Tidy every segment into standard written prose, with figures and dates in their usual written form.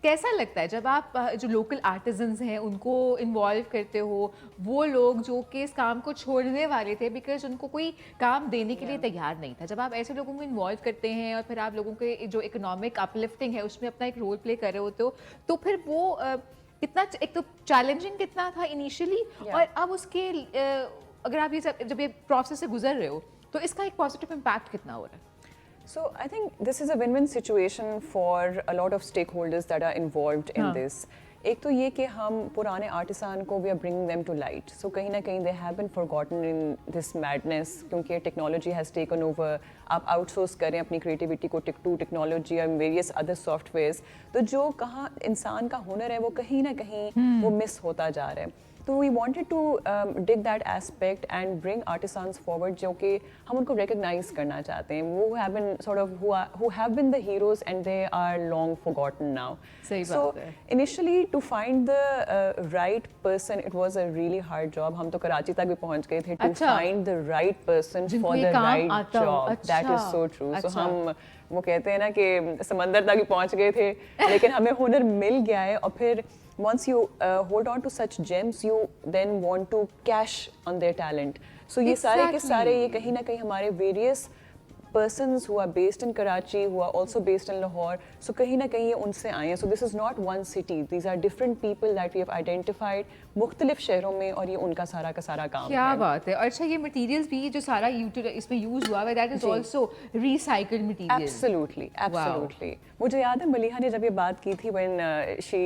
کیسا لگتا ہے جب آپ جو لوکل آرٹیزنز ہیں ان کو انوالو کرتے ہو, وہ لوگ جو کہ اس کام کو چھوڑنے والے تھے بیکاز ان کو کوئی کام دینے کے لیے تیار نہیں تھا, جب آپ ایسے لوگوں کو انوالو کرتے ہیں اور پھر آپ لوگوں کے جو اکنامک اپ لفٹنگ ہے اس میں اپنا ایک رول پلے کر رہے ہوتے ہو, تو پھر وہ کتنا ایک تو چیلنجنگ کتنا تھا انیشیلی, اور اب اس کے اگر آپ یہ جب یہ پروسیس سے گزر رہے ہو تو اس کا ایک پازیٹیو امپیکٹ کتنا ہو رہا ہے؟ So I think this is a win-win situation for a lot of stakeholders that are involved in this. ایک تو یہ کہ ہم پرانے آرٹسان کو we are bringing them to light. So کہیں نہ کہیں they have been forgotten in this madness کیونکہ ٹیکنالوجی has taken over. آپ آؤٹ سورس کریں اپنی کریٹیوٹی کو ٹو ٹیکنالوجی اور ویریس ادر سافٹ ویئرس, تو جو کہاں انسان کا ہنر ہے وہ کہیں نہ کہیں وہ مس ہوتا جا رہا ہے. تو we wanted to dig that aspect and bring artisans forward, جو کہ ہم ان کو ریکگنائز کرنا چاہتے ہیں. وہ have been sort of who have been the heroes and they are long forgotten now. So initially to find the right person, it was a really hard job. ہم تو کراچی تک بھی پہنچ گئے تھے to find the right person for the right job. That is so true. So ہم وہ کہتے ہیں نا کہ سمندر تک بھی پہنچ گئے تھے, لیکن ہمیں ہنر مل گیا ہے. اور پھر once you hold on to such gems, you then want to cash on their talent. So یہ سارے کے سارے یہ کہیں نہ کہیں ہمارے various persons who are based in Karachi, who are also based in Lahore, so kahin na kahin یہ ان سے آئے ہیں. So this is not one city, these are different people that we have identified مختلف شہروں میں, اور یہ ان کا سارا کام ہے. کیا بات ہے. اور اچھا یہ مٹیریلز بھی جو سارا اس میں یوز ہوا ہے that is also recycled material. Absolutely. مجھے یاد ہے ملیحہ نے جب یہ بات کی تھی when she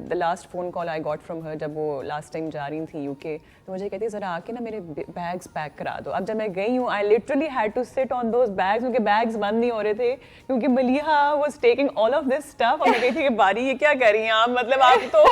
the last phone call I got from her, جب وہ لاسٹ ٹائم جا رہی تھی UK, تو مجھے کہتی ذرا آ کے نا میرے بیگس پیک کرا دو. اب جب میں گئی ہوں I literally had to sit on those bags کیونکہ بیگس بند نہیں ہو رہے تھے, کیونکہ Maleeha was taking all of this stuff. اور میں کہتی تھی کہ باری یہ کیا کر رہی ہیں آپ, مطلب آپ تو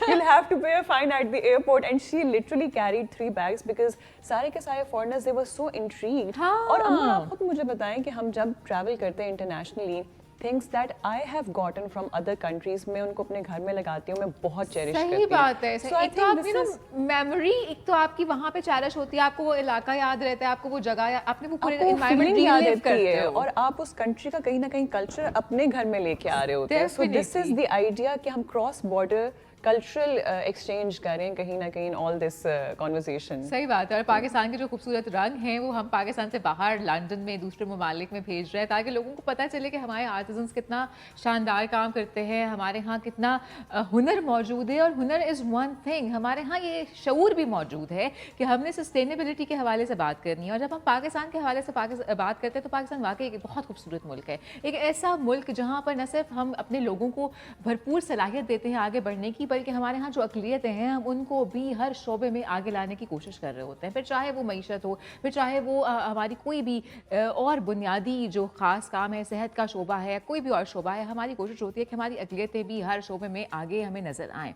you'll have to pay a fine at the airport. And she literally carried 3 bags because سارے کے سارے foreigners they were so intrigued. اور اماں آپ خود مجھے بتائیں کہ ہم جب ٹریول کرتے ہیں internationally, things that I have gotten from other countries, میں ان کو اپنے گھر میں لگاتی ہوں, میں بہت چیریش کرتی ہوں. صحیح بات ہے. ایک تو آپ میموری, ایک تو آپ کی وہاں پہ چیریش ہوتی ہے, آپ کو وہ علاقہ یاد رہتا ہے, آپ کو وہ جگہ, آپ نے وہ پورے انوائرمنٹ ریلیو کرتے ہو, اور آپ اس کنٹری کا کہیں نہ کہیں کلچر اپنے گھر میں لے کے آ رہے ہوتے ہیں. So this is the idea کہ ہم کراس بارڈر کلچرل ایکسچینج کریں کہیں نہ کہیں آل دس کانورسیشن. صحیح بات ہے. اور پاکستان کے جو خوبصورت رنگ ہیں وہ ہم پاکستان سے باہر لنڈن میں دوسرے ممالک میں بھیج رہے ہیں تاکہ لوگوں کو پتہ چلے کہ ہمارے آرٹیزنس کتنا شاندار کام کرتے ہیں, ہمارے ہاں کتنا ہنر موجود ہے. اور ہنر از ون تھنگ, ہمارے ہاں یہ شعور بھی موجود ہے کہ ہم نے سسٹینیبلٹی کے حوالے سے بات کرنی ہے. اور جب ہم پاکستان کے حوالے سے بات کرتے ہیں تو پاکستان واقعی ایک بہت خوبصورت ملک ہے, ایک ایسا ملک جہاں پر نہ صرف ہم اپنے لوگوں کو بھرپور صلاحیت دیتے ہیں آگے بڑھنے کی, بلکہ ہمارے ہاں جو اقلیتیں ہیں ہم ان کو بھی ہر شعبے میں آگے لانے کی کوشش کر رہے ہوتے ہیں. پھر چاہے وہ معیشت ہو, پھر چاہے وہ ہماری کوئی بھی اور بنیادی جو خاص کام ہے, صحت کا شعبہ ہے, کوئی بھی اور شعبہ ہے, ہماری کوشش ہوتی ہے کہ ہماری اقلیتیں بھی ہر شعبے میں آگے ہمیں نظر آئیں.